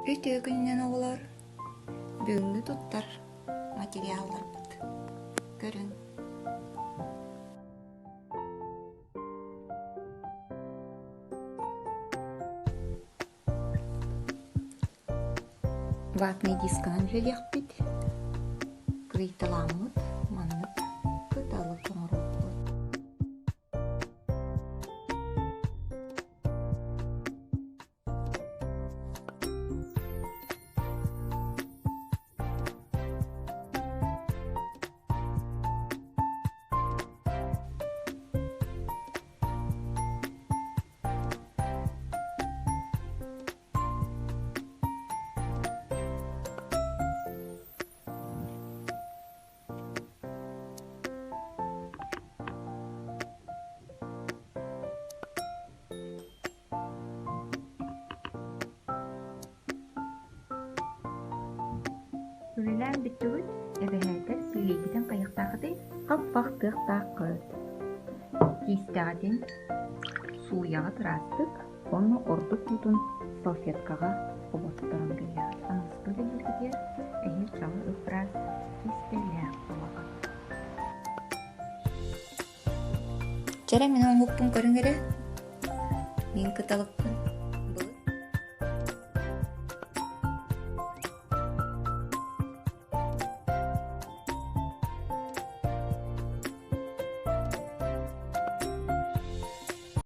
Үтө күннен оғылар. Бүгінгі тұттар материалдар бұд. Көрін. Ватный дисканан жөлек бит. Кыйталамыт, манныт, кыталы тоңырып. Үлелән биттүгіт, әбәһәтер билегіден қайықтағыды қаппақтық таққыт. Кистәғаден суяға тұрастық, оны орды тұтын салфеткаға қобаттырын білер. Аныс бөлі елгідер, әйел жағы ұпыраз кистәләк болаға. Жәрі мен оң ұппын көріңері. Мен кыталықпын.